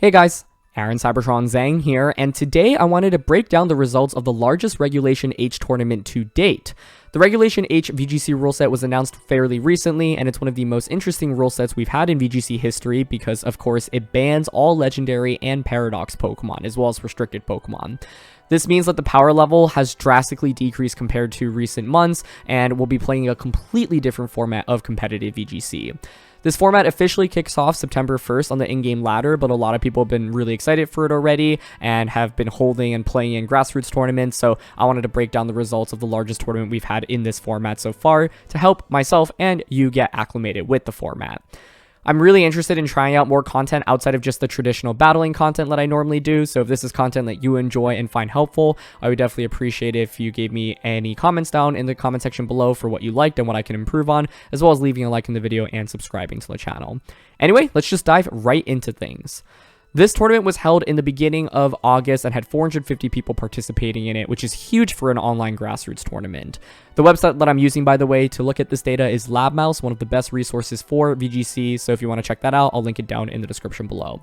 Hey guys, Aaron Cybertron Zhang here, and today I wanted to break down the results of the largest Regulation H tournament to date. The Regulation H VGC rule set was announced fairly recently, and it's one of the most interesting rule sets we've had in VGC history because, of course, it bans all legendary and paradox Pokemon, as well as restricted Pokemon. This means that the power level has drastically decreased compared to recent months, and we'll be playing a completely different format of competitive VGC. This format officially kicks off September 1st on the in-game ladder, but a lot of people have been really excited for it already and have been holding and playing in grassroots tournaments, so I wanted to break down the results of the largest tournament we've had in this format so far to help myself and you get acclimated with the format. I'm really interested in trying out more content outside of just the traditional battling content that I normally do, so if this is content that you enjoy and find helpful, I would definitely appreciate it if you gave me any comments down in the comment section below for what you liked and what I can improve on, as well as leaving a like in the video and subscribing to the channel. Anyway, let's just dive right into things. This tournament was held in the beginning of August and had 450 people participating in it, which is huge for an online grassroots tournament. The website that I'm using, by the way, to look at this data is LabMouse, one of the best resources for VGC, so if you want to check that out, I'll link it down in the description below.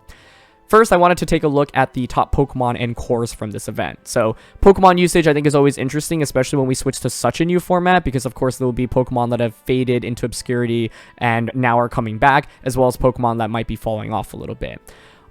First, I wanted to take a look at the top Pokemon and cores from this event. So, Pokemon usage I think is always interesting, especially when we switch to such a new format, because of course there will be Pokemon that have faded into obscurity and now are coming back, as well as Pokemon that might be falling off a little bit.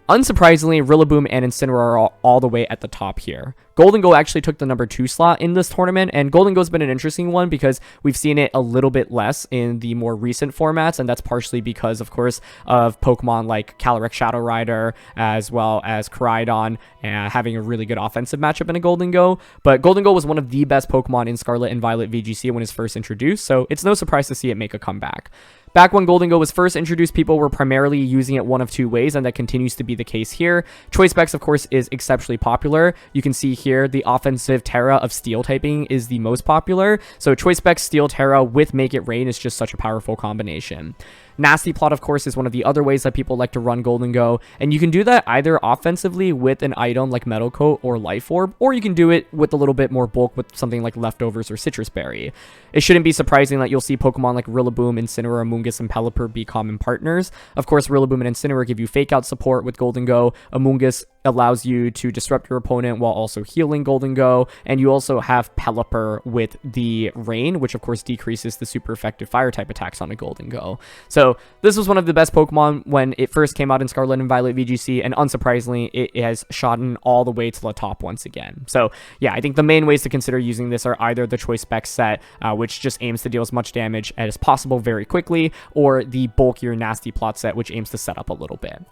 Unsurprisingly, Rillaboom and Incineroar are all the way at the top here. Gholdengo actually took the number 2 slot in this tournament, and Gholdengo's been an interesting one because we've seen it a little bit less in the more recent formats, and that's partially because, of course, of Pokemon like Calyrex Shadow Rider, as well as Koraidon, having a really good offensive matchup in a Gholdengo. But Gholdengo was one of the best Pokemon in Scarlet and Violet VGC when it was first introduced, so it's no surprise to see it make a comeback. Back when Gholdengo was first introduced, people were primarily using it one of two ways, and that continues to be the case here. Choice Specs, of course, is exceptionally popular. You can see here the offensive Terra of Steel typing is the most popular. So Choice Specs Steel Terra with Make It Rain is just such a powerful combination. Nasty Plot, of course, is one of the other ways that people like to run Gholdengo, and you can do that either offensively with an item like Metal Coat or Life Orb, or you can do it with a little bit more bulk with something like Leftovers or Citrus Berry. It shouldn't be surprising that you'll see Pokemon like Rillaboom, Incineroar, Amoonguss, and Pelipper be common partners. Of course, Rillaboom and Incineroar give you Fake Out support with Gholdengo. Amoonguss allows you to disrupt your opponent while also healing Gholdengo, and you also have Pelipper with the Rain, which of course decreases the super effective fire type attacks on a Gholdengo. So this was one of the best Pokemon when it first came out in Scarlet and Violet VGC, and unsurprisingly, it has shot all the way to the top once again. So yeah, I think the main ways to consider using this are either the Choice Spec set, which just aims to deal as much damage as possible very quickly, or the bulkier Nasty Plot set, which aims to set up a little bit.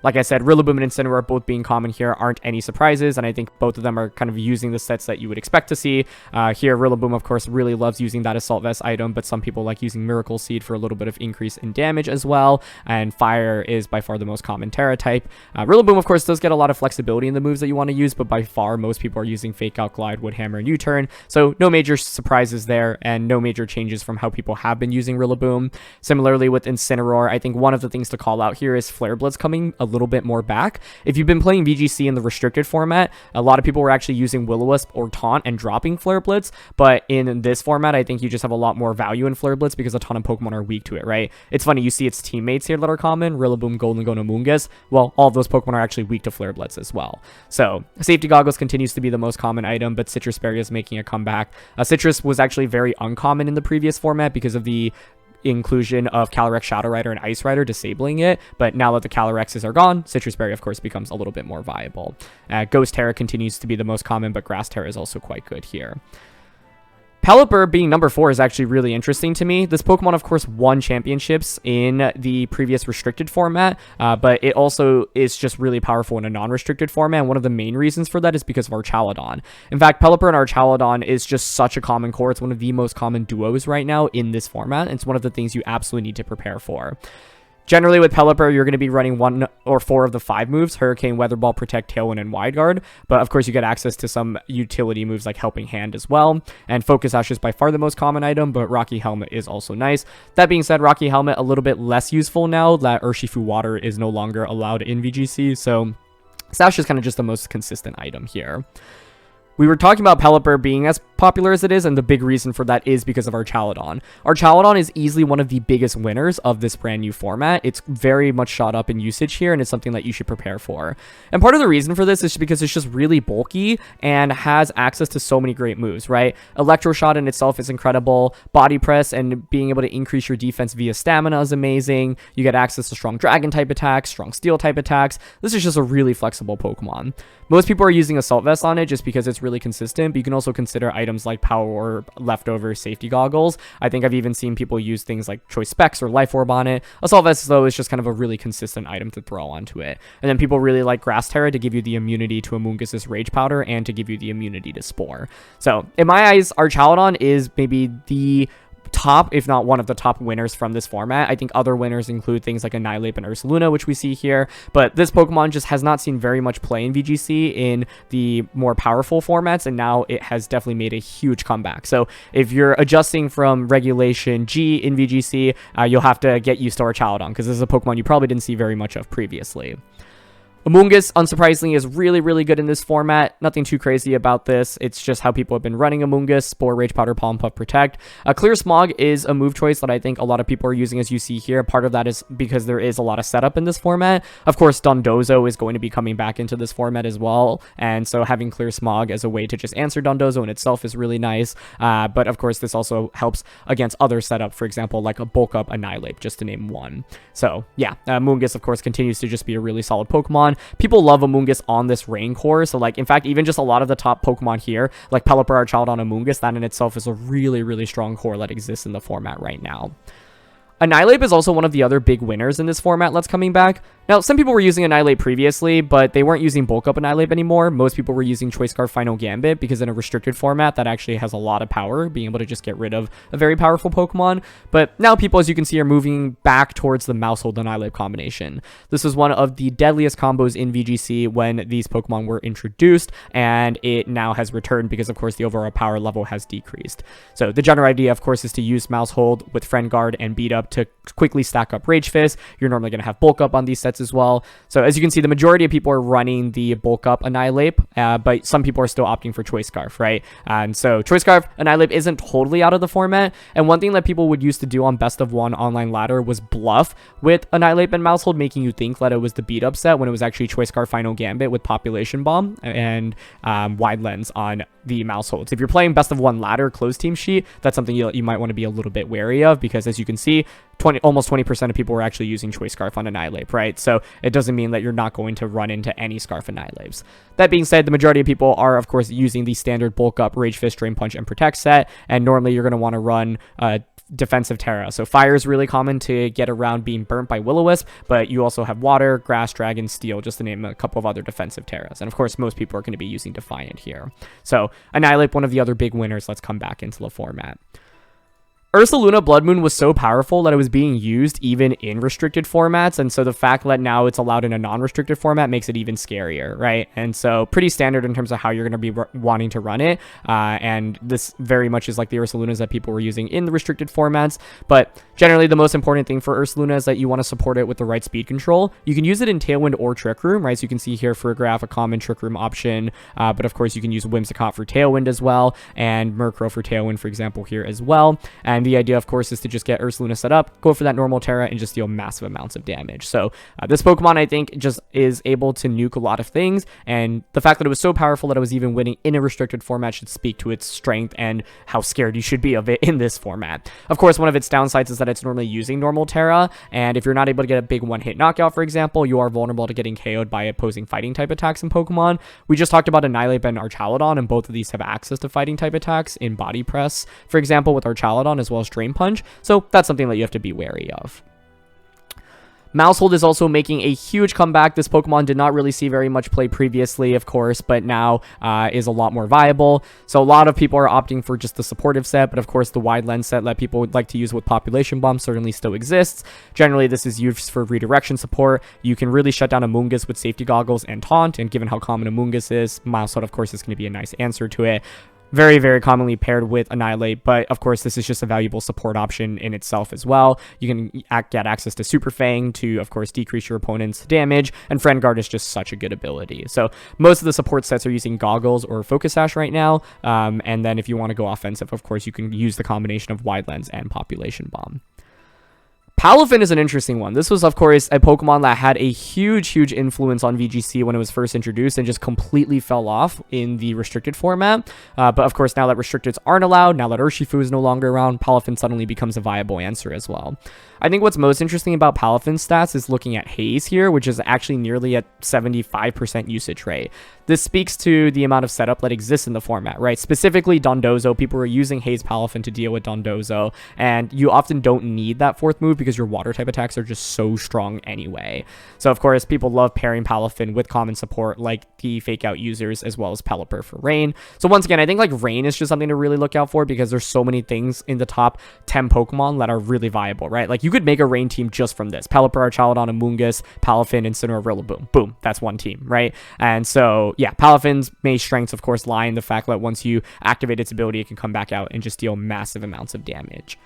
Like I said, Rillaboom and Incineroar both being common here aren't any surprises, and I think both of them are kind of using the sets that you would expect to see. Here, Rillaboom, of course, really loves using that Assault Vest item, but some people like using Miracle Seed for a little bit of increase in damage as well, and Fire is by far the most common Terra type. Rillaboom, of course, does get a lot of flexibility in the moves that you want to use, but by far, most people are using Fake Out, Glide, Wood Hammer, and U-Turn, so no major surprises there, and no major changes from how people have been using Rillaboom. Similarly, with Incineroar, I think one of the things to call out here is Flare Blitz coming a little bit more back. If you've been playing VGC in the restricted format, a lot of people were actually using Will-O-Wisp or Taunt and dropping Flare Blitz, but in this format, I think you just have a lot more value in Flare Blitz because a ton of Pokemon are weak to it, right? It's funny, you see its teammates here that are common, Rillaboom, Gholdengo, and Amoonguss. Well, all of those Pokemon are actually weak to Flare Blitz as well. So, Safety Goggles continues to be the most common item, but Citrus Berry is making a comeback. Citrus was actually very uncommon in the previous format because of the inclusion of Calyrex Shadow Rider and Ice Rider disabling it, but now that the Calyrexes are gone, Citrus Berry of course becomes a little bit more viable. Ghost Terra continues to be the most common, but Grass Terra is also quite good here. Pelipper being number 4 is actually really interesting to me. This Pokemon, of course, won championships in the previous restricted format, but it also is just really powerful in a non-restricted format, and one of the main reasons for that is because of Archaludon. In fact, Pelipper and Archaludon is just such a common core. It's one of the most common duos right now in this format, and it's one of the things you absolutely need to prepare for. Generally, with Pelipper, you're going to be running 1 or 4 of the 5 moves, Hurricane, Weather Ball, Protect, Tailwind, and Wide Guard. But of course, you get access to some utility moves like Helping Hand as well. And Focus Ash is by far the most common item, but Rocky Helmet is also nice. That being said, Rocky Helmet a little bit less useful now that Urshifu Water is no longer allowed in VGC. So Sash is kind of just the most consistent item here. We were talking about Pelipper being as popular as it is, and the big reason for that is because of Archaludon. Archaludon is easily one of the biggest winners of this brand new format. It's very much shot up in usage here, and it's something that you should prepare for. And part of the reason for this is because it's just really bulky and has access to so many great moves, right? Electro Shot in itself is incredible. Body Press and being able to increase your defense via stamina is amazing. You get access to strong dragon type attacks, strong steel type attacks. This is just a really flexible Pokemon. Most people are using Assault Vest on it just because it's really consistent, but you can also consider items like Power Orb, Leftover, Safety Goggles. I think I've even seen people use things like Choice Specs or Life Orb on it. Assault Vest, though, is just kind of a really consistent item to throw onto it. And then people really like Grass Terra to give you the immunity to Amoongus's Rage Powder and to give you the immunity to Spore. So, in my eyes, Archaludon is maybe the top, if not one of the top winners from this format. I think other winners include things like Annihilate and Ursaluna, which we see here, but this Pokemon just has not seen very much play in VGC in the more powerful formats, and now it has definitely made a huge comeback. So if you're adjusting from Regulation G in VGC, you'll have to get used to Archaludon, because this is a Pokemon you probably didn't see very much of previously. Amoongus, unsurprisingly, is really, really good in this format. Nothing too crazy about this. It's just how people have been running Amoongus. Spore, Rage Powder, Pollen Puff, Protect. Clear Smog is a move choice that I think a lot of people are using, as you see here. Part of that is because there is a lot of setup in this format. Of course, Dondozo is going to be coming back into this format as well, and so having Clear Smog as a way to just answer Dondozo in itself is really nice. But of course, this also helps against other setup, for example, like a Bulk Up, Annihilate, just to name one. So yeah, Amoongus, of course, continues to just be a really solid Pokemon. People love Amoongus on this rain core, so like, in fact, even just a lot of the top Pokemon here, like Pelipper, Archaludon, Amoongus, that in itself is a really, really strong core that exists in the format right now. Annihilate is also one of the other big winners in this format that's coming back. Now, some people were using Annihilate previously, but they weren't using Bulk Up Annihilate anymore. Most people were using Choice Scarf Final Gambit, because in a restricted format, that actually has a lot of power, being able to just get rid of a very powerful Pokemon. But now people, as you can see, are moving back towards the Maushold Annihilate combination. This was one of the deadliest combos in VGC when these Pokemon were introduced, and it now has returned because, of course, the overall power level has decreased. So the general idea, of course, is to use Maushold with Friend Guard and Beat Up to quickly stack up Rage Fist. You're normally going to have Bulk Up on these sets as well. So as you can see, the majority of people are running the Bulk Up Annihilate, but some people are still opting for Choice Scarf, right? And so Choice Scarf Annihilate isn't totally out of the format, and one thing that people would used to do on Best of One online ladder was bluff with Annihilate and Maushold, making you think that it was the beat up set when it was actually Choice Scarf Final Gambit with Population Bomb and Wide Lens on the Mausholds. If you're playing Best of One ladder closed team sheet, that's something you might want to be a little bit wary of, because as you can see, almost 20% of people were actually using Choice Scarf on Annihilate, right? So it doesn't mean that you're not going to run into any Scarf Annihilates. That being said, the majority of people are, of course, using the standard Bulk Up, Rage Fist, Drain Punch, and Protect set, and normally you're going to want to run Defensive Terra. So Fire is really common to get around being burnt by Will-O-Wisp, but you also have Water, Grass, Dragon, Steel, just to name a couple of other defensive Terras. And of course, most people are going to be using Defiant here. So Annihilate, one of the other big winners. Let's come back into the format. Ursaluna Blood Moon was so powerful that it was being used even in restricted formats, and so the fact that now it's allowed in a non-restricted format makes it even scarier, right? And so pretty standard in terms of how you're going to be wanting to run it, and this very much is like the Ursalunas that people were using in the restricted formats, but generally the most important thing for Ursaluna is that you want to support it with the right speed control. You can use it in Tailwind or Trick Room, right? So you can see here for a graph a common Trick Room option, but of course you can use Whimsicott for Tailwind as well, and Murkrow for Tailwind, for example, here as well. And the idea, of course, is to just get Ursaluna set up, go for that normal Terra, and just deal massive amounts of damage. So this Pokemon, I think, just is able to nuke a lot of things, and the fact that it was so powerful that it was even winning in a restricted format should speak to its strength and how scared you should be of it in this format. Of course, one of its downsides is that it's normally using normal Terra, and if you're not able to get a big one-hit knockout, for example, you are vulnerable to getting KO'd by opposing fighting type attacks in Pokemon. We just talked about Annihilate and Archaludon, and both of these have access to fighting type attacks in Body Press, for example, with Archaludon, as well as Drain Punch, so that's something that you have to be wary of. Maushold is also making a huge comeback. This Pokemon did not really see very much play previously, of course, but now is a lot more viable. So a lot of people are opting for just the supportive set, but of course the wide lens set that people would like to use with Population Bomb certainly still exists. Generally, this is used for redirection support. You can really shut down Amoongus with Safety Goggles and Taunt, and given how common Amoongus is, Maushold, of course, is going to be a nice answer to it. very, very commonly paired with Annihilate, but of course this is just a valuable support option in itself as well. You can get access to Super Fang to, of course, decrease your opponent's damage, and Friend Guard is just such a good ability. So most of the support sets are using Goggles or Focus Sash right now, and then if you want to go offensive, of course, you can use the combination of Wide Lens and Population Bomb. Palafin is an interesting one. This was, of course, a Pokemon that had a huge influence on VGC when it was first introduced and just completely fell off in the restricted format. But of course, now that restricteds aren't allowed, now that Urshifu is no longer around, Palafin suddenly becomes a viable answer as well. I think what's most interesting about Palafin's stats is looking at Haze here, which is actually nearly at 75% usage rate. This speaks to the amount of setup that exists in the format, right? Specifically Dondozo, people are using Haze Palafin to deal with Dondozo, and you often don't need that fourth move because your water type attacks are just so strong anyway. So of course, people love pairing Palafin with common support like the Fake Out users as well as Pelipper for Rain. So once again, I think like Rain is just something to really look out for because there's so many things in the top 10 Pokemon that are really viable, right? Like you could make a Rain team just from this. Pelipper, Archaludon, Amoonguss, Palafin, and Cinerola. Boom. Boom. That's one team, right? And so yeah, Palafin's main strengths, of course, lie in the fact that once you activate its ability, it can come back out and just deal massive amounts of damage.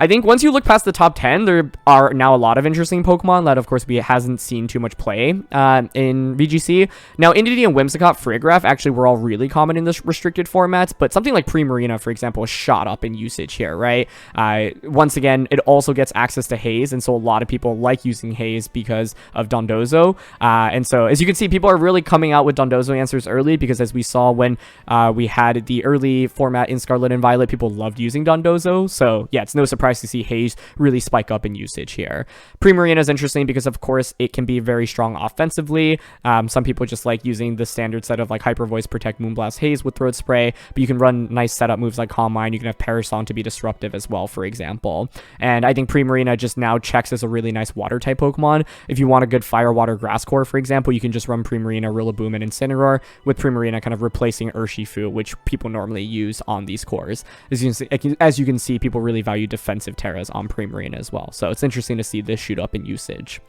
I think once you look past the top 10, there are now a lot of interesting Pokemon that, of course, we hasn't seen too much play in VGC. Now, Indeedee and Whimsicott, Farigiraf actually were all really common in this restricted formats, but something like Primarina, for example, shot up in usage here, right? Once again, it also gets access to Haze, and so a lot of people like using Haze because of Dondozo. And so, as you can see, people are really coming out with Dondozo answers early because, as we saw when we had the early format in Scarlet and Violet, people loved using Dondozo. So, yeah, it's no surprise to see Haze really spike up in usage here. Primarina is interesting because, of course, it can be very strong offensively. Some people just like using the standard set of like Hyper Voice, Protect, Moonblast, Haze with Throat Spray, but you can run nice setup moves like Calm Mind. You can have Parasong to be disruptive as well, for example. And I think Primarina just now checks as a really nice water type Pokemon. If you want a good Fire, Water, Grass core, for example, you can just run Primarina, Rillaboom, and Incineroar, with Primarina kind of replacing Urshifu, which people normally use on these cores. As you can see, people really value defensive Terras on Primarina as well. So it's interesting to see this shoot up in usage.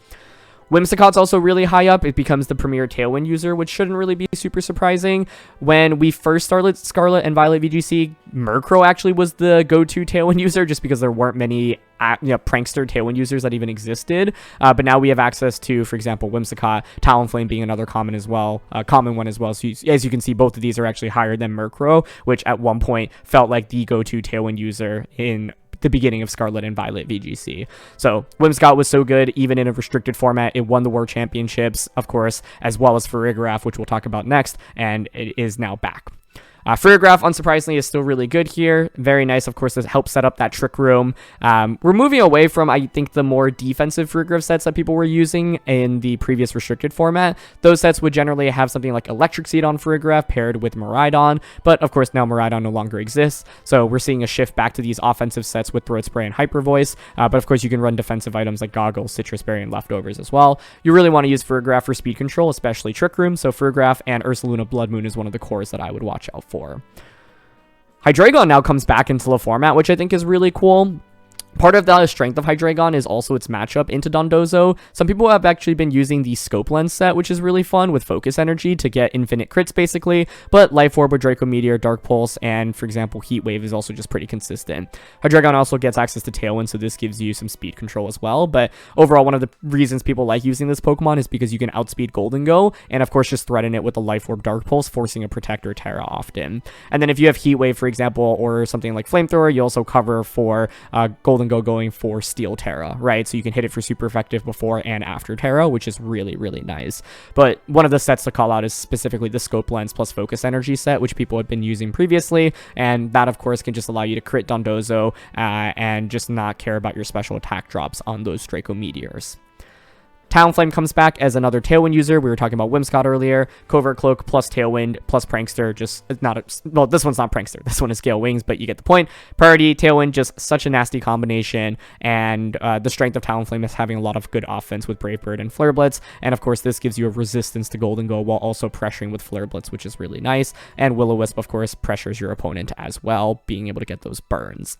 Whimsicott's also really high up. It becomes the premier Tailwind user, which shouldn't really be super surprising. When we first started Scarlet and Violet VGC, Murkrow actually was the go-to Tailwind user just because there weren't many prankster Tailwind users that even existed. But now we have access to, for example, Whimsicott, Talonflame being another common as well, common one as well. So as you can see, both of these are actually higher than Murkrow, which at one point felt like the go-to Tailwind user in the beginning of Scarlet and Violet VGC. So Whimsicott was so good, even in a restricted format. It won the World Championships, of course, as well as Farigiraf, which we'll talk about next, and it is now back. Farigiraf, unsurprisingly, is still really good here. Very nice, of course, to help set up that Trick Room. We're moving away from, I think, the more defensive Farigiraf sets that people were using in the previous restricted format. Those sets would generally have something like Electric Seed on Farigiraf paired with Miraidon, but of course now Miraidon no longer exists, so we're seeing a shift back to these offensive sets with Throat Spray and Hyper Voice, but of course you can run defensive items like Goggles, Citrus Berry, and Leftovers as well. You really want to use Farigiraf for speed control, especially Trick Room, so Farigiraf and Ursaluna Blood Moon is one of the cores that I would watch out for. Hydreigon now comes back into the format, which I think is really cool. Part of the strength of Hydreigon is also its matchup into Dondozo. Some people have actually been using the Scope Lens set, which is really fun with Focus Energy to get infinite crits basically, but Life Orb with Draco Meteor, Dark Pulse, and for example Heat Wave is also just pretty consistent. Hydreigon also gets access to Tailwind, so this gives you some speed control as well, but overall one of the reasons people like using this Pokemon is because you can outspeed Golden Go, and of course just threaten it with the Life Orb, Dark Pulse, forcing a Protector Terra often. And then if you have Heat Wave, for example, or something like Flamethrower, you also cover for Golden Go going for Steel Terra, right? So you can hit it for super effective before and after Terra, which is really, really nice. But one of the sets to call out is specifically the Scope Lens plus Focus Energy set, which people have been using previously, and that, of course, can just allow you to crit Dondozo and just not care about your special attack drops on those Draco Meteors. Talonflame comes back as another Tailwind user. We were talking about Whimsicott earlier. Covert Cloak plus Tailwind plus Prankster. Just not a, well, this one's not Prankster. This one is Gale Wings, but you get the point. Priority, Tailwind, just such a nasty combination. And the strength of Talonflame is having a lot of good offense with Brave Bird and Flare Blitz. And of course, this gives you a resistance to Golden Go while also pressuring with Flare Blitz, which is really nice. And Will-O-Wisp, of course, pressures your opponent as well, being able to get those burns.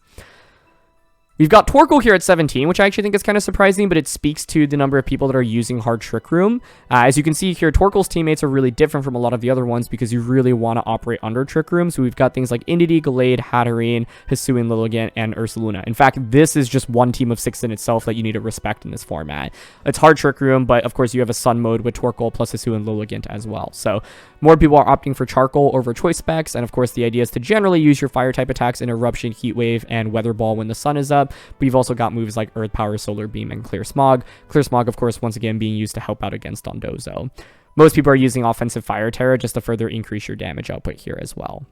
We've got Torkoal here at 17, which I actually think is kind of surprising, but it speaks to the number of people that are using Hard Trick Room. As you can see here, Torkoal's teammates are really different from a lot of the other ones because you really want to operate under Trick Room. So we've got things like Indeedee, Gallade, Hatterene, Hisuian, Lilligant, and Ursaluna. In fact, this is just one team of 6 in itself that you need to respect in this format. It's Hard Trick Room, but of course you have a Sun mode with Torkoal plus Hisuian, Lilligant as well. So more people are opting for Charcoal over Choice Specs, and of course the idea is to generally use your fire type attacks in Eruption, Heat Wave, and Weather Ball when the sun is up, but you've also got moves like Earth Power, Solar Beam, and Clear Smog. Clear Smog, of course, once again being used to help out against Dondozo. Most people are using Offensive Fire Terra just to further increase your damage output here as well.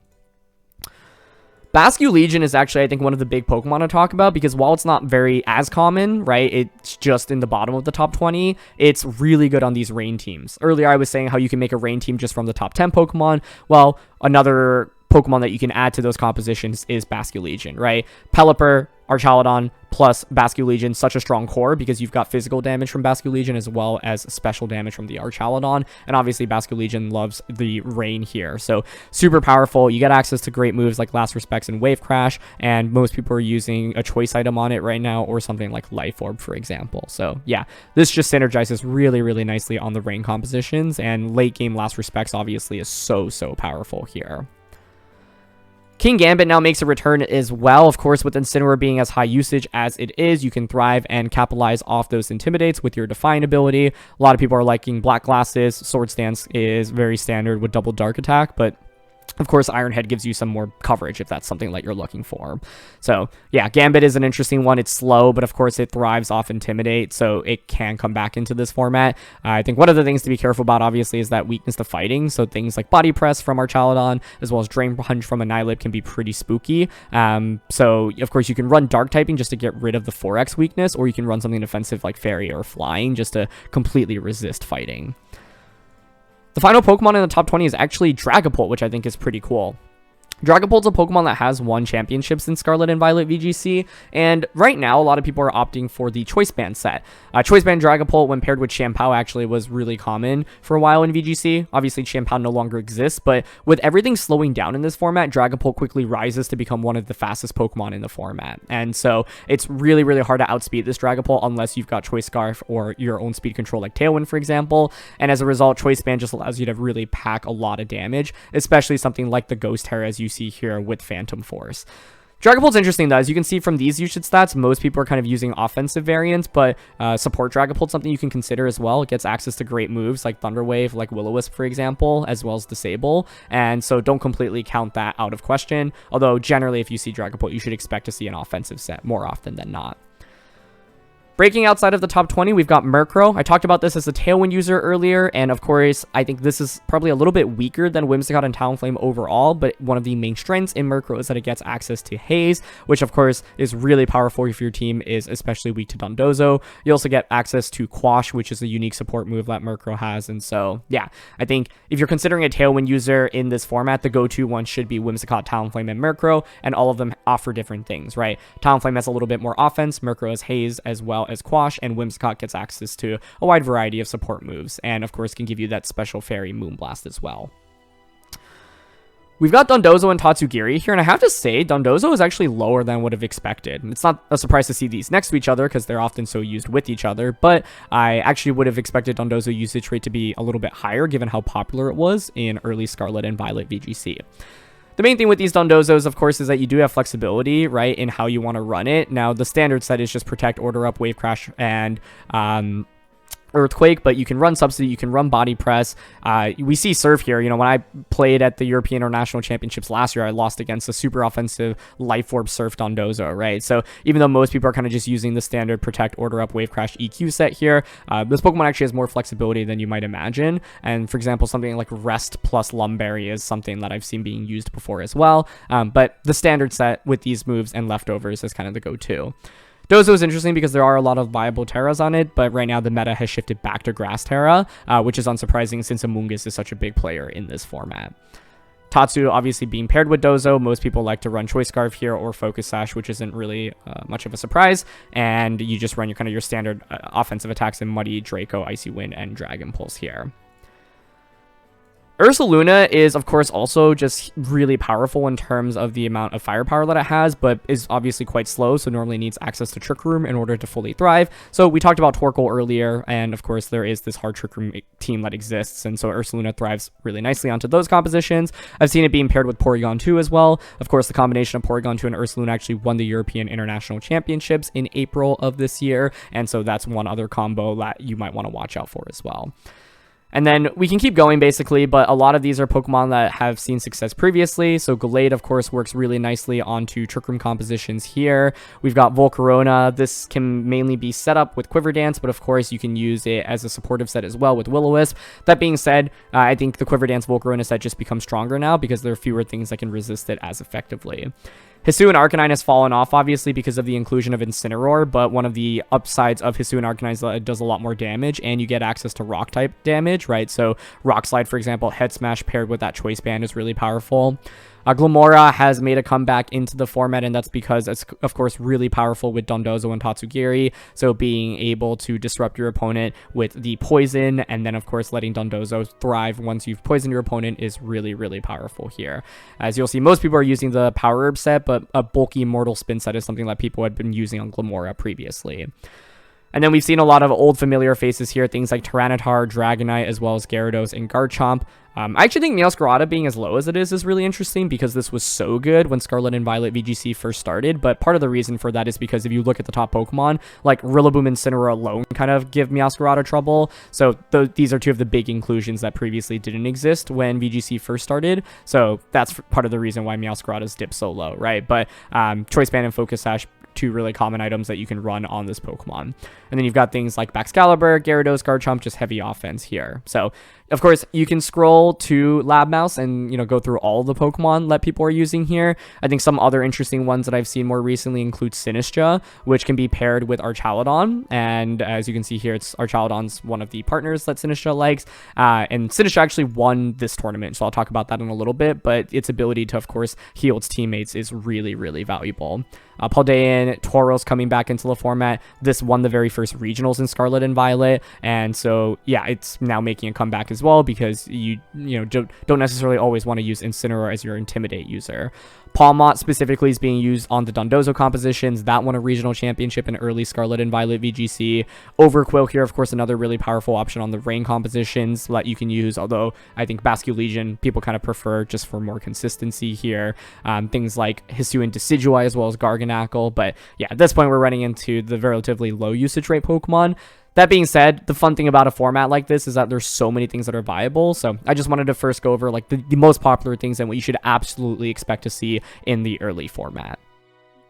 Basculegion is actually, I think, one of the big Pokemon to talk about because while it's not very as common, right, it's just in the bottom of the top 20, it's really good on these rain teams. Earlier, I was saying how you can make a rain team just from the top 10 Pokemon. Well, another Pokemon that you can add to those compositions is Basculegion, right? Pelipper, Archaludon, plus Basculegion, such a strong core because you've got physical damage from Basculegion as well as special damage from the Archaludon, and obviously Basculegion loves the rain here, so super powerful. You get access to great moves like Last Respects and Wave Crash, and most people are using a choice item on it right now or something like Life Orb, for example. So yeah, this just synergizes really, really nicely on the rain compositions, and late game Last Respects obviously is so powerful here. King Gambit now makes a return as well. Of course, with Incineroar being as high usage as it is, you can thrive and capitalize off those Intimidates with your Define ability. A lot of people are liking Black Glasses. Sword Stance is very standard with double Dark Attack, but of course, Iron Head gives you some more coverage if that's something that you're looking for. So yeah, Gambit is an interesting one. It's slow, but of course it thrives off Intimidate, so it can come back into this format. I think one of the things to be careful about, obviously, is that weakness to fighting. So things like Body Press from Archaludon, as well as Drain Punch from Annihilate can be pretty spooky. So of course you can run Dark typing just to get rid of the 4x weakness, or you can run something defensive like Fairy or Flying just to completely resist fighting. The final Pokemon in the top 20 is actually Dragapult, which I think is pretty cool. Dragapult's a Pokemon that has won championships in Scarlet and Violet VGC, and right now a lot of people are opting for the Choice Band set. Choice Band Dragapult, when paired with Champao, actually was really common for a while in VGC. Obviously, Champao no longer exists, but with everything slowing down in this format, Dragapult quickly rises to become one of the fastest Pokemon in the format. And so it's really, really hard to outspeed this Dragapult unless you've got Choice Scarf or your own speed control like Tailwind, for example. And as a result, Choice Band just allows you to really pack a lot of damage, especially something like the Ghost Terra, as you see here with Phantom Force. Dragapult's interesting though. As you can see from these usage stats, most people are kind of using offensive variants, but support Dragapult's something you can consider as well. It gets access to great moves like Thunder Wave, like Will-O-Wisp, for example, as well as Disable, and so don't completely count that out of question, although generally if you see Dragapult, you should expect to see an offensive set more often than not. Breaking outside of the top 20, we've got Murkrow. I talked about this as a Tailwind user earlier, and of course, I think this is probably a little bit weaker than Whimsicott and Talonflame overall, but one of the main strengths in Murkrow is that it gets access to Haze, which of course is really powerful if your team is especially weak to Dondozo. You also get access to Quash, which is a unique support move that Murkrow has, and so, yeah, I think if you're considering a Tailwind user in this format, the go-to one should be Whimsicott, Talonflame, and Murkrow, and all of them offer different things, right? Talonflame has a little bit more offense, Murkrow has Haze as well as Quash, and Whimsicott gets access to a wide variety of support moves, and of course can give you that special Fairy Moonblast as well. We've got Dondozo and Tatsugiri here, and I have to say, Dondozo is actually lower than I would have expected. It's not a surprise to see these next to each other, because they're often so used with each other, but I actually would have expected Dondozo usage rate to be a little bit higher, given how popular it was in early Scarlet and Violet VGC. The main thing with these Dondozos, of course, is that you do have flexibility, right, in how you want to run it. Now, the standard set is just Protect, Order Up, Wave Crash, and Earthquake, but you can run Subsidy, you can run Body Press. We see Surf here. You know, when I played at the European International Championships last year, I lost against a super offensive Life Orb Surf Dondozo, right? So even though most people are kind of just using the standard Protect, Order Up, Wave Crash EQ set here, this Pokemon actually has more flexibility than you might imagine. And for example, something like Rest plus Lumberry is something that I've seen being used before as well. But the standard set with these moves and leftovers is kind of the go-to. Dozo is interesting because there are a lot of viable Terras on it, but right now the meta has shifted back to Grass Terra, which is unsurprising since Amoonguss is such a big player in this format. Tatsu obviously being paired with Dozo, most people like to run Choice Scarf here or Focus Sash, which isn't really much of a surprise, and you just run your standard offensive attacks in Muddy, Draco, Icy Wind, and Dragon Pulse here. Ursaluna is, of course, also just really powerful in terms of the amount of firepower that it has, but is obviously quite slow, so normally needs access to Trick Room in order to fully thrive. So we talked about Torkoal earlier, and of course there is this hard Trick Room team that exists, and so Ursaluna thrives really nicely onto those compositions. I've seen it being paired with Porygon 2 as well. Of course, the combination of Porygon 2 and Ursaluna actually won the European International Championships in April of this year, and so that's one other combo that you might want to watch out for as well. And then we can keep going basically, but a lot of these are Pokemon that have seen success previously. So Gallade, of course, works really nicely onto Trick Room compositions here. We've got Volcarona. This can mainly be set up with Quiver Dance, but of course you can use it as a supportive set as well with Will-O-Wisp. That being said, I think the Quiver Dance Volcarona set just becomes stronger now because there are fewer things that can resist it as effectively. Hisuian Arcanine has fallen off, obviously, because of the inclusion of Incineroar, but one of the upsides of Hisuian Arcanine is that it does a lot more damage, and you get access to Rock-type damage, right? So Rock Slide, for example, Head Smash paired with that Choice Band is really powerful. Glimmora has made a comeback into the format, and that's because it's, of course, really powerful with Dondozo and Tatsugiri, so being able to disrupt your opponent with the poison, and then, of course, letting Dondozo thrive once you've poisoned your opponent is really, really powerful here. As you'll see, most people are using the Power Herb set, but a bulky Mortal Spin set is something that people had been using on Glimmora previously. And then we've seen a lot of old familiar faces here, things like Tyranitar, Dragonite, as well as Gyarados and Garchomp. I actually think Meowscarada being as low as it is really interesting because this was so good when Scarlet and Violet VGC first started, but part of the reason for that is because if you look at the top Pokemon, like Rillaboom and Incineroar alone kind of give Meowscarada trouble, so these are two of the big inclusions that previously didn't exist when VGC first started, so that's part of the reason why Meowscarada's dipped so low, right? But Choice Band and Focus Sash, two really common items that you can run on this Pokemon. And then you've got things like Baxcalibur, Gyarados, Garchomp, just heavy offense here. So, of course, you can scroll to Lab Mouse and, go through all the Pokemon that people are using here. I think some other interesting ones that I've seen more recently include Sinistcha, which can be paired with Archaludon. And as you can see here, it's Archaludon's one of the partners that Sinistcha likes. And Sinistcha actually won this tournament, so I'll talk about that in a little bit. But its ability to, of course, heal its teammates is really, really valuable. Paldean, Tauros coming back into the format. This won the very first regionals in Scarlet and Violet, and so yeah, it's now making a comeback as well because you don't necessarily always want to use Incineroar as your Intimidate user. Palmot specifically is being used on the Dondozo compositions. That won a regional championship in early Scarlet and Violet VGC. Overquill here, of course, another really powerful option on the Rain compositions that you can use, although I think Basculegion people kind of prefer just for more consistency here. Things like Hisuian Decidueye as well as Garganacl, but yeah, at this point we're running into the relatively low usage rate Pokemon. That being said, the fun thing about a format like this is that there's so many things that are viable. So I just wanted to first go over like the most popular things and what you should absolutely expect to see in the early format.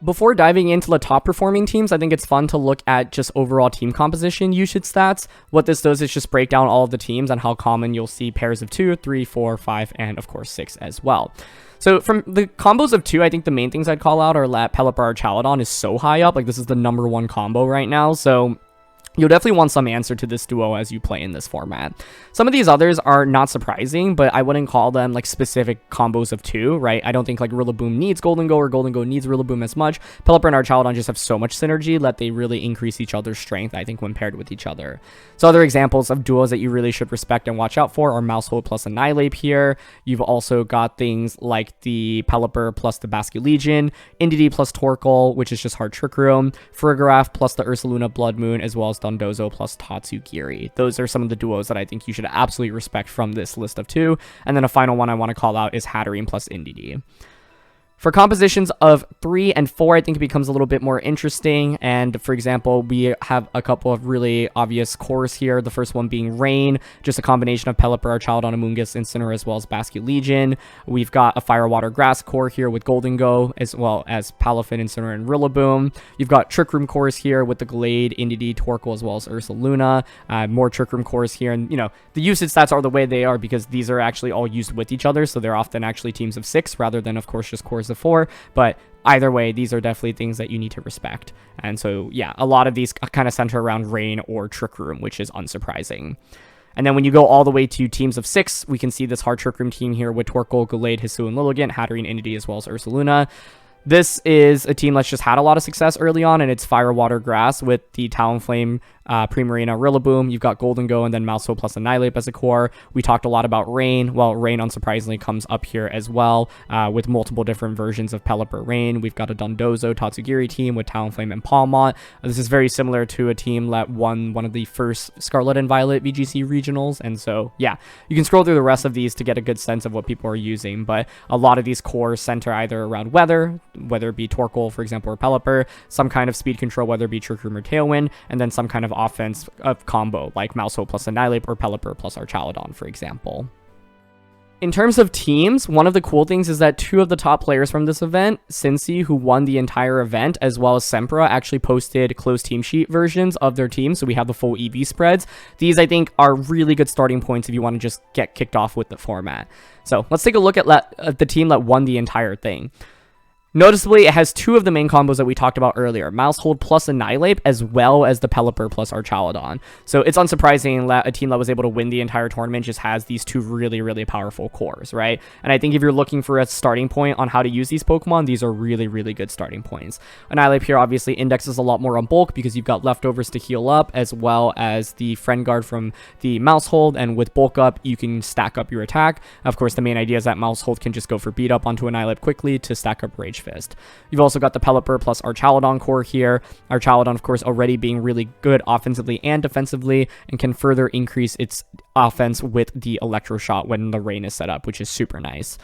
Before diving into the top performing teams, I think it's fun to look at just overall team composition usage stats. What this does is just break down all of the teams and how common you'll see pairs of 2, 3, 4, 5, and of course 6 as well. So from the combos of 2, I think the main things I'd call out are that Pelipper Archaludon is so high up. Like this is the #1 combo right now. So you'll definitely want some answer to this duo as you play in this format. Some of these others are not surprising, but I wouldn't call them like specific combos of 2, right? I don't think like Rillaboom needs Golden Go or Golden Go needs Rillaboom as much. Pelipper and Archaludon just have so much synergy that they really increase each other's strength, I think, when paired with each other. So other examples of duos that you really should respect and watch out for are Maushold plus Annihilape here. You've also got things like the Pelipper plus the Basculegion, Indeedee plus Torkoal, which is just hard Trick Room, Farigiraf plus the Ursaluna Blood Moon, as well as Dondozo plus Tatsugiri. Those are some of the duos that I think you should absolutely respect from this list of 2. And then a final one I want to call out is Hatterene plus Indeedee. For compositions of 3 and 4, I think it becomes a little bit more interesting. And for example, we have a couple of really obvious cores here. The first one being Rain, just a combination of Pelipper, Archaludon, Amoonguss, Incineroar, as well as Basculegion. We've got a Fire, Water, Grass core here with Golden Go, as well as Palafin, Incineroar, and Rillaboom. You've got Trick Room cores here with the Gallade, Indeedee, Torkoal, as well as Ursaluna. More Trick Room cores here. And, the usage stats are the way they are because these are actually all used with each other. So they're often actually teams of 6 rather than, of course, just cores of 4, but either way, these are definitely things that you need to respect. And so, yeah, a lot of these kind of center around Rain or Trick Room, which is unsurprising. And then when you go all the way to teams of 6, we can see this hard Trick Room team here with Torkoal, Gallade, Hisuian, Lilligant, Hatterene, Indeedee, as well as Ursaluna. This is a team that's just had a lot of success early on, and it's Fire, Water, Grass with the Talonflame Primarina, Rillaboom. You've got Goldengo and then Maushold plus Annihilape as a core. We talked a lot about Rain. Well, Rain unsurprisingly comes up here as well with multiple different versions of Pelipper Rain. We've got a Dondozo Tatsugiri team with Talonflame and Palmont. This is very similar to a team that won one of the first Scarlet and Violet VGC regionals. And so, yeah, you can scroll through the rest of these to get a good sense of what people are using. But a lot of these cores center either around weather, whether it be Torkoal, for example, or Pelipper, some kind of speed control, whether it be Trick Room or Tailwind, and then some kind of offense of combo like Maushold plus Annihilape or Pelipper plus Archaludon, for example. In terms of teams, one of the cool things is that two of the top players from this event, Cincy, who won the entire event, as well as Sempra, actually posted closed team sheet versions of their team, so we have the full EV spreads. These, I think, are really good starting points if you want to just get kicked off with the format. So let's take a look at the team that won the entire thing. Noticeably, it has two of the main combos that we talked about earlier, Maushold plus Annihilape, as well as the Pelipper plus Archaludon. So it's unsurprising that a team that was able to win the entire tournament just has these two really, really powerful cores, right? And I think if you're looking for a starting point on how to use these Pokemon, these are really, really good starting points. Annihilape here obviously indexes a lot more on bulk because you've got leftovers to heal up, as well as the Friend Guard from the Maushold, and with bulk up, you can stack up your attack. Of course, the main idea is that Maushold can just go for beat up onto Annihilape quickly to stack up Rage Fist. You've also got the Pelipper plus Archaludon core here. Archaludon, of course, already being really good offensively and defensively, and can further increase its offense with the Electroshot when the Rain is set up, which is super nice.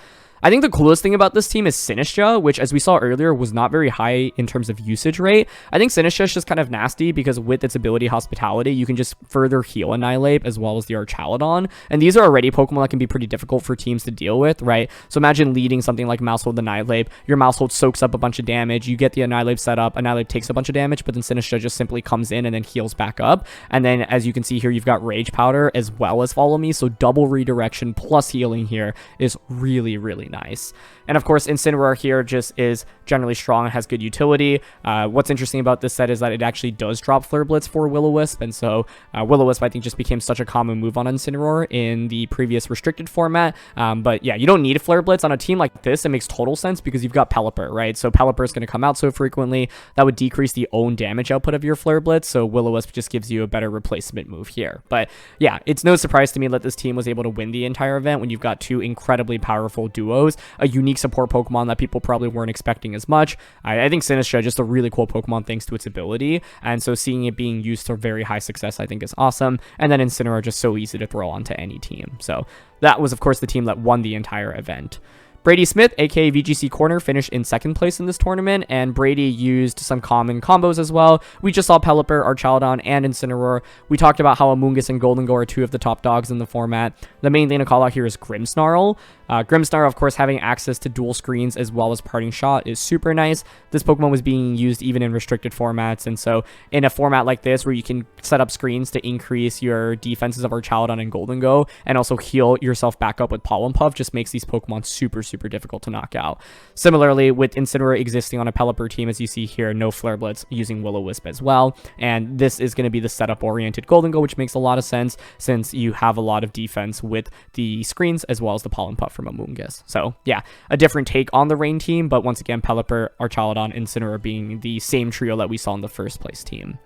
I think the coolest thing about this team is Sinistcha, which, as we saw earlier, was not very high in terms of usage rate. I think Sinistcha is just kind of nasty because with its ability Hospitality, you can just further heal Annihilape as well as the Archaludon. And these are already Pokemon that can be pretty difficult for teams to deal with, right? So imagine leading something like Maushold Annihilape. Your Maushold soaks up a bunch of damage. You get the Annihilape set up. Annihilape takes a bunch of damage, but then Sinistcha just simply comes in and then heals back up. And then, as you can see here, you've got Rage Powder as well as Follow Me. So double redirection plus healing here is really, really nice. And of course, Incineroar here just is generally strong and has good utility. What's interesting about this set is that it actually does drop Flare Blitz for Will-O-Wisp, and so Will-O-Wisp, I think, just became such a common move on Incineroar in the previous restricted format. But yeah, you don't need a Flare Blitz on a team like this. It makes total sense because you've got Pelipper, right? So Pelipper is going to come out so frequently that would decrease the own damage output of your Flare Blitz. So Will-O-Wisp just gives you a better replacement move here. But yeah, it's no surprise to me that this team was able to win the entire event when you've got two incredibly powerful duos, a unique support Pokemon that people probably weren't expecting as much. I think Sinistcha just a really cool Pokemon thanks to its ability, and so seeing it being used to very high success I think is awesome. And then Incineroar just so easy to throw onto any team. So that was of course the team that won the entire event. Brady Smith, aka VGC Corner, finished in second place in this tournament, and Brady used some common combos as well. We just saw Pelipper, Archaludon, and Incineroar. We talked about how Amoonguss and Goldengo are two of the top dogs in the format. The main thing to call out here is Grimmsnarl. Grimmsnarl, of course, having access to dual screens as well as Parting Shot is super nice. This Pokemon was being used even in restricted formats, and so in a format like this where you can set up screens to increase your defenses of Archaludon and Goldengo and also heal yourself back up with Pollen Puff just makes these Pokemon super difficult to knock out. Similarly, with Incineroar existing on a Pelipper team, as you see here, no Flare Blitz, using Will-O-Wisp as well, and this is going to be the setup-oriented Goldengo, which makes a lot of sense since you have a lot of defense with the screens as well as the Pollen Puff from Amoonguss. So yeah, a different take on the Rain team, but once again, Pelipper, Archaludon, Incineroar being the same trio that we saw in the first place team.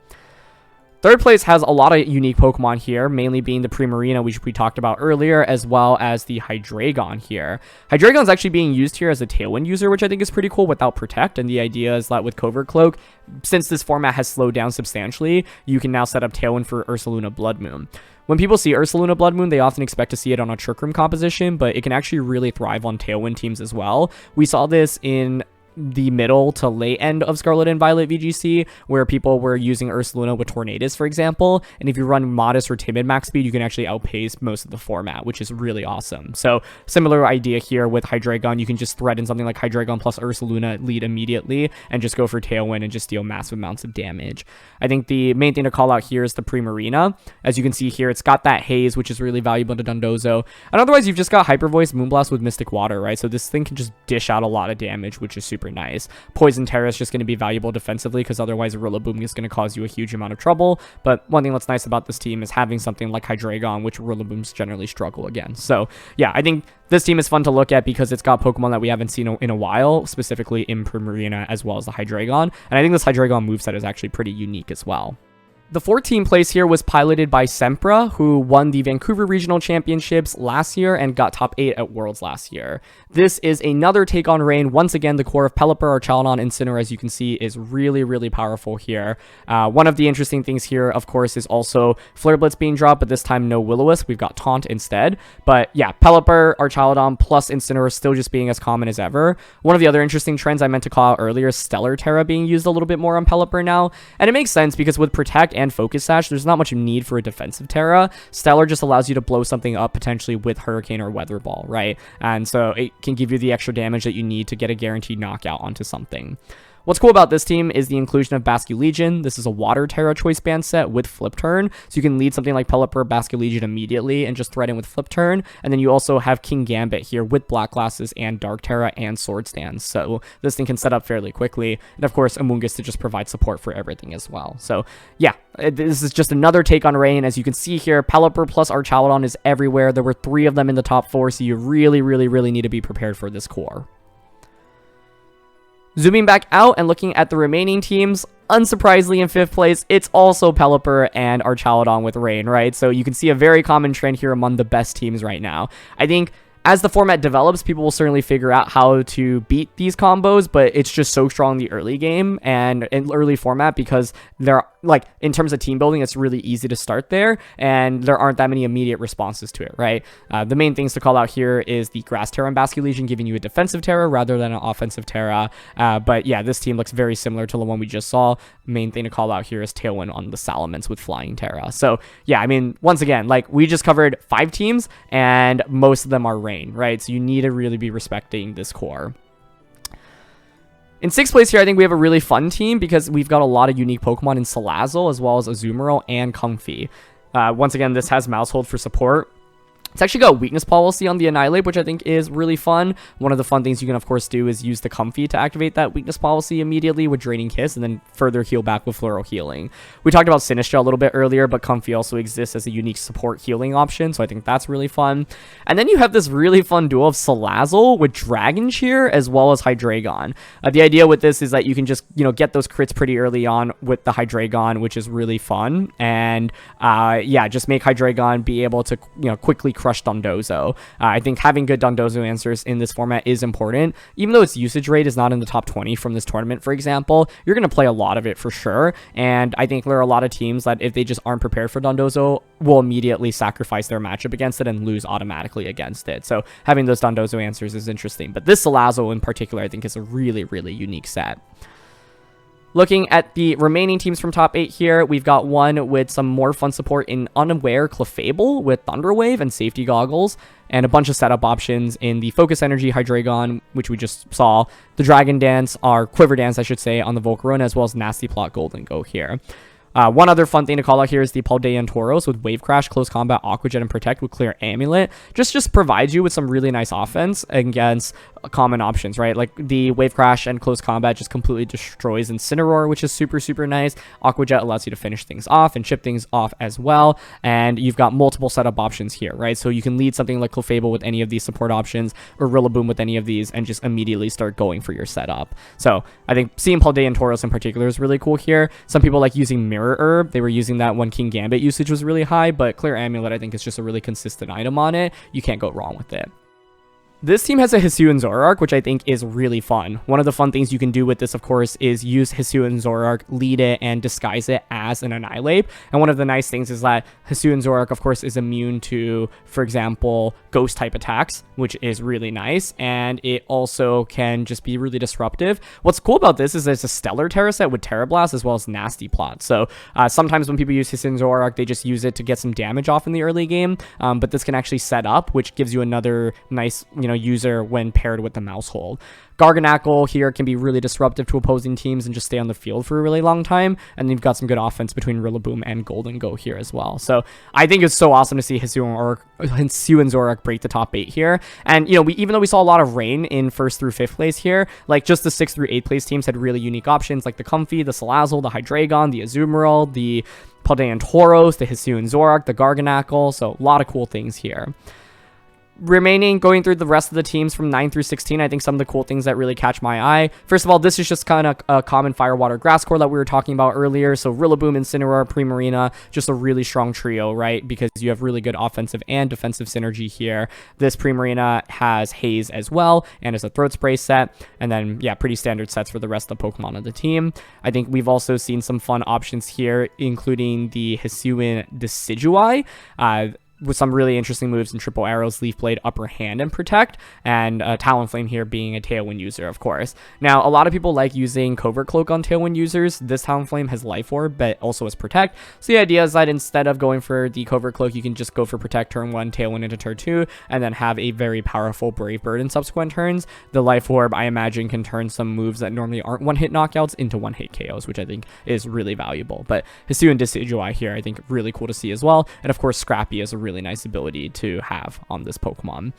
Third place has a lot of unique Pokemon here, mainly being the Primarina, which we talked about earlier, as well as the Hydreigon here. Hydreigon is actually being used here as a Tailwind user, which I think is pretty cool without Protect, and the idea is that with Covert Cloak, since this format has slowed down substantially, you can now set up Tailwind for Ursaluna Blood Moon. When people see Ursaluna Blood Moon, they often expect to see it on a Trick Room composition, but it can actually really thrive on Tailwind teams as well. We saw this in the middle to late end of Scarlet and Violet VGC, where people were using Ursaluna with Tornadus, for example, and if you run Modest or Timid max speed, you can actually outpace most of the format, which is really awesome. So similar idea here with Hydreigon, you can just threaten something like Hydreigon plus Ursaluna lead immediately and just go for Tailwind and just deal massive amounts of damage. I think the main thing to call out here is the Primarina. As you can see here, it's got that haze, which is really valuable to Dondozo, and otherwise you've just got Hyper Voice, Moonblast with Mystic Water, right? So this thing can just dish out a lot of damage, which is super nice. Poison Terra is just going to be valuable defensively because otherwise Rillaboom is going to cause you a huge amount of trouble. But one thing that's nice about this team is having something like Hydreigon, which Rillabooms generally struggle against. So yeah, I think this team is fun to look at because it's got Pokemon that we haven't seen in a while, specifically in Primarina as well as the Hydreigon. And I think this Hydreigon moveset is actually pretty unique as well. The 14th place here was piloted by Sempra, who won the Vancouver Regional Championships last year and got top 8 at Worlds last year. This is another take on Rain. Once again, the core of Pelipper, Archaludon, Incineroar, as you can see, is really, really powerful here. One of the interesting things here, of course, is also Flare Blitz being dropped, but this time no Will-O-Wisp. We've got Taunt instead. But yeah, Pelipper, Archaludon, plus Incineroar still just being as common as ever. One of the other interesting trends I meant to call out earlier is Stellar Terra being used a little bit more on Pelipper now. And it makes sense because with Protect and Focus Sash, there's not much need for a defensive Terra. Stellar just allows you to blow something up potentially with Hurricane or Weather Ball, right? And so it can give you the extra damage that you need to get a guaranteed knockout onto something. What's cool about this team is the inclusion of Basculegion. This is a Water Terra choice band set with Flip Turn, so you can lead something like Pelipper, Basculegion immediately and just threaten with Flip Turn. And then you also have King Gambit here with Black Glasses and Dark Terra and Sword Stance, so this thing can set up fairly quickly. And of course, Amoonguss to just provide support for everything as well. So yeah, this is just another take on Rain. As you can see here, Pelipper plus Archaludon is everywhere. There were 3 of them in the top 4, so you really, really, really need to be prepared for this core. Zooming back out and looking at the remaining teams, unsurprisingly in 5th place, it's also Pelipper and Archaludon with Rain, right? So you can see a very common trend here among the best teams right now. I think as the format develops, people will certainly figure out how to beat these combos, but it's just so strong in the early game and in early format because they're like, in terms of team building, it's really easy to start there, and there aren't that many immediate responses to it, right? The main things to call out here is the Grass Terra and Basculegion giving you a defensive Terra rather than an offensive Terra. But yeah, this team looks very similar to the one we just saw. Main thing to call out here is Tailwind on the Salamence with Flying Terra. So yeah, I mean, once again, like we just covered 5 teams, and most of them are Rain, right? So you need to really be respecting this core. In 6th place here, I think we have a really fun team because we've got a lot of unique Pokemon in Salazzle as well as Azumarill and Comfey. Once again, this has Mousehold for support. It's actually got weakness policy on the Annihilate, which I think is really fun. One of the fun things you can, of course, do is use the Comfey to activate that weakness policy immediately with Draining Kiss and then further heal back with Floral Healing. We talked about Sinistcha a little bit earlier, but Comfey also exists as a unique support healing option, so I think that's really fun. And then you have this really fun duo of Salazzle with Dragon Cheer as well as Hydreigon. The idea with this is that you can just, get those crits pretty early on with the Hydreigon, which is really fun. And yeah, just make Hydreigon be able to, quickly crush Dondozo. I think having good Dondozo answers in this format is important. Even though its usage rate is not in the top 20 from this tournament, for example, you're going to play a lot of it for sure. And I think there are a lot of teams that if they just aren't prepared for Dondozo, will immediately sacrifice their matchup against it and lose automatically against it. So having those Dondozo answers is interesting. But this Salazzle in particular, I think is a really, really unique set. Looking at the remaining teams from top 8 here, we've got one with some more fun support in Unaware Clefable with Thunder Wave and Safety Goggles, and a bunch of setup options in the Focus Energy Hydreigon, which we just saw, the Dragon Dance, or Quiver Dance, I should say, on the Volcarona, as well as Nasty Plot Golden Go here. One other fun thing to call out here is the Paldean Tauros with Wave Crash, Close Combat, Aqua Jet, and Protect with Clear Amulet. Just provides you with some really nice offense against common options, right? Like the Wave Crash and Close Combat just completely destroys Incineroar, which is super, super nice. Aqua Jet allows you to finish things off and chip things off as well. And you've got multiple setup options here, right? So you can lead something like Clefable with any of these support options, or Rillaboom with any of these, and just immediately start going for your setup. So I think seeing Paldean Tauros in particular is really cool here. Some people like using Mirror Herb. They were using that when King Gambit usage was really high, but Clear Amulet I think is just a really consistent item on it. You can't go wrong with it. This team has a Hisuian Zoroark, which I think is really fun. One of the fun things you can do with this, of course, is use Hisuian Zoroark, lead it, and disguise it as an Annihilate. And one of the nice things is that Hisuian Zoroark, of course, is immune to, for example, Ghost-type attacks, which is really nice. And it also can just be really disruptive. What's cool about this is it's a Stellar Terra set with Terra Blast as well as Nasty Plot. So sometimes when people use Hisuian Zoroark, they just use it to get some damage off in the early game. But this can actually set up, which gives you another nice, user when paired with the Mousehold. Garganacl here can be really disruptive to opposing teams and just stay on the field for a really long time. And you've got some good offense between Rillaboom and Golden Go here as well. So I think it's so awesome to see Hisuian Zoroark break the top 8 here. And, even though we saw a lot of Rain in 1st through 5th place here, like just the 6th through 8th place teams had really unique options like the Comfey, the Salazzle, the Hydreigon, the Azumarill, the Paldean Tauros, the Hisuian Zoroark, the Garganacl. So a lot of cool things here. Going through the rest of the teams from 9 through 16, I think some of the cool things that really catch my eye. First of all, this is just kind of a common Fire, Water, Grass core that we were talking about earlier. So Rillaboom, Incineroar, Primarina, just a really strong trio, right? Because you have really good offensive and defensive synergy here. This Primarina has Haze as well, and is a Throat Spray set. And then, yeah, pretty standard sets for the rest of the Pokemon of the team. I think we've also seen some fun options here, including the Hisuian Decidueye, with some really interesting moves in Triple Arrows, Leaf Blade, Upper Hand, and Protect, and Talonflame here being a Tailwind user, of course. Now, a lot of people like using Covert Cloak on Tailwind users. This Talonflame has Life Orb, but also has Protect. So the idea is that instead of going for the Covert Cloak, you can just go for Protect turn 1, Tailwind into turn 2, and then have a very powerful Brave Bird in subsequent turns. The Life Orb, I imagine, can turn some moves that normally aren't one-hit knockouts into one-hit KOs, which I think is really valuable. But Hisuian Decidueye here, I think, really cool to see as well. And of course, Scrappy is a really nice ability to have on this Pokemon.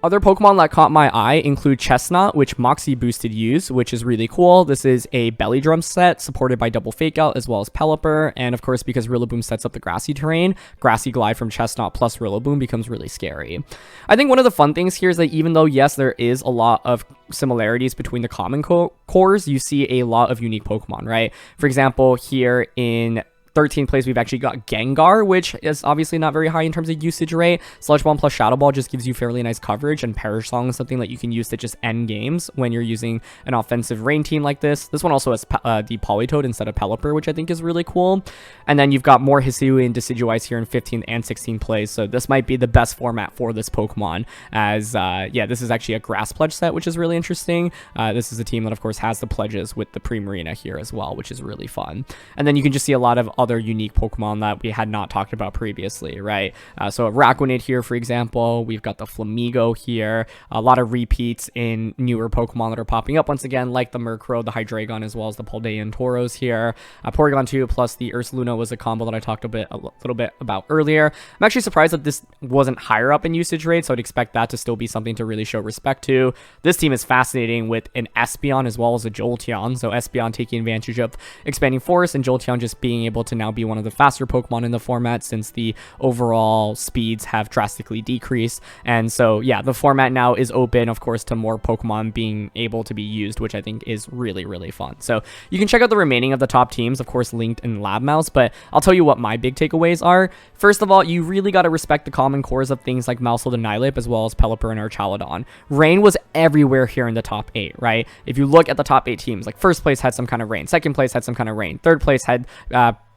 Other Pokemon that caught my eye include Chestnut, which Moxie boosted use, which is really cool. This is a Belly Drum set supported by Double Fake Out as well as Pelipper. And of course, because Rillaboom sets up the grassy terrain, Grassy Glide from Chestnut plus Rillaboom becomes really scary. I think one of the fun things here is that even though, yes, there is a lot of similarities between the common cores, you see a lot of unique Pokemon, right? For example, here in 13th place, we've actually got Gengar, which is obviously not very high in terms of usage rate. Sludge Bomb plus Shadow Ball just gives you fairly nice coverage, and Perish Song is something that you can use to just end games when you're using an offensive rain team like this. This one also has the Politoed instead of Pelipper, which I think is really cool. And then you've got more Hisuian Decidueyes here in 15th and 16th place, so this might be the best format for this Pokemon, as yeah, this is actually a Grass Pledge set, which is really interesting. This is a team that of course has the pledges with the Primarina here as well, which is really fun. And then you can just see a lot of other unique Pokemon that we had not talked about previously, right? So Araquanid here, for example. We've got the Flamigo here. A lot of repeats in newer Pokemon that are popping up once again, like the Murkrow, the Hydreigon, as well as the Paldean Tauros here. Porygon 2 plus the Ursaluna was a combo that I talked a little bit about earlier. I'm actually surprised that this wasn't higher up in usage rate, so I'd expect that to still be something to really show respect to. This team is fascinating with an Espeon as well as a Jolteon. So Espeon taking advantage of Expanding Force, and Jolteon just being able to now be one of the faster Pokemon in the format since the overall speeds have drastically decreased. And so yeah, the format now is open, of course, to more Pokemon being able to be used, which I think is really, really fun. So you can check out the remaining of the top teams, of course, linked in LabMouse, but I'll tell you what my big takeaways are. First of all, you really got to respect the common cores of things like Maushold and Nihilip, as well as Pelipper and Archaludon. Rain was everywhere here in the top 8, right? If you look at the top 8 teams, like first place had some kind of rain, second place had some kind of rain, third place had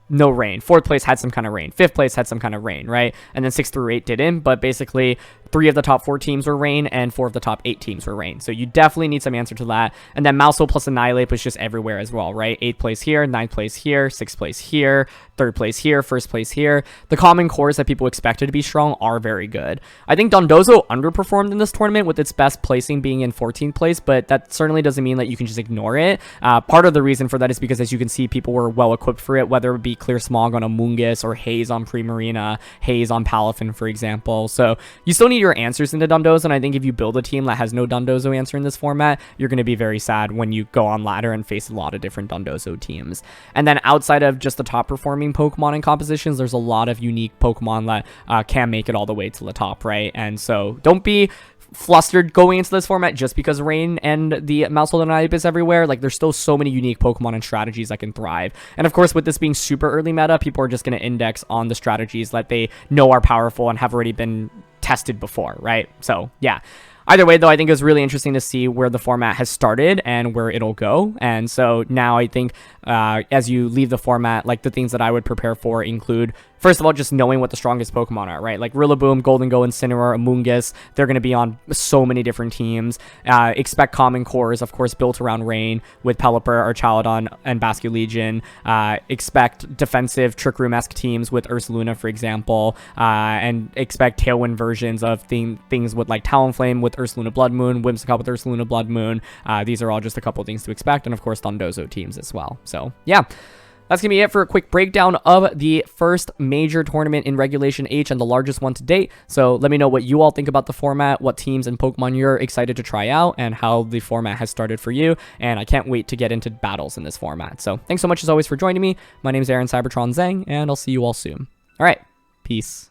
no rain, fourth place had some kind of rain, fifth place had some kind of rain, right? And then 6 through 8 didn't, but basically 3 of the top 4 teams were rain and 4 of the top 8 teams were rain. So you definitely need some answer to that. And then Maushold plus Annihilate was just everywhere as well, right? 8th place here, 9th place here, 6th place here, 3rd place here, 1st place here. The common cores that people expected to be strong are very good. I think Dondozo underperformed in this tournament, with its best placing being in 14th place, but that certainly doesn't mean that you can just ignore it. Part of the reason for that is because, as you can see, people were well equipped for it, whether it be Clear Smog on Amoonguss or Haze on Primarina, Haze on Palafin, for example. So you still need your answers into Dondozo, and I think if you build a team that has no Dondozo answer in this format, you're going to be very sad when you go on ladder and face a lot of different Dondozo teams. And then outside of just the top performing Pokemon in compositions, there's a lot of unique Pokemon that can make it all the way to the top, right? And so don't be flustered going into this format just because Rain and the Maushold and Ibis everywhere. Like, there's still so many unique Pokemon and strategies that can thrive. And of course, with this being super early meta, people are just going to index on the strategies that they know are powerful and have already been tested before, right? So yeah. Either way, though, I think it was really interesting to see where the format has started and where it'll go. And so now I think as you leave the format, like, the things that I would prepare for include, first of all, just knowing what the strongest Pokemon are, right? Like Rillaboom, Golden Go, Incineroar, Amoonguss, they're going to be on so many different teams. Expect common cores, of course, built around Rain with Pelipper, Archaludon, and Basculegion. Expect defensive Trick Room-esque teams with Ursaluna, for example. And expect Tailwind versions of things with, like, Talonflame with Ursaluna Blood Moon, Whimsicott with Ursaluna Blood Moon. These are all just a couple things to expect. And of course, Dondozo teams as well. So yeah. That's going to be it for a quick breakdown of the first major tournament in Regulation H and the largest one to date. So let me know what you all think about the format, what teams and Pokemon you're excited to try out, and how the format has started for you. And I can't wait to get into battles in this format. So thanks so much as always for joining me. My name is Aaron CybertronZeng, and I'll see you all soon. All right. Peace.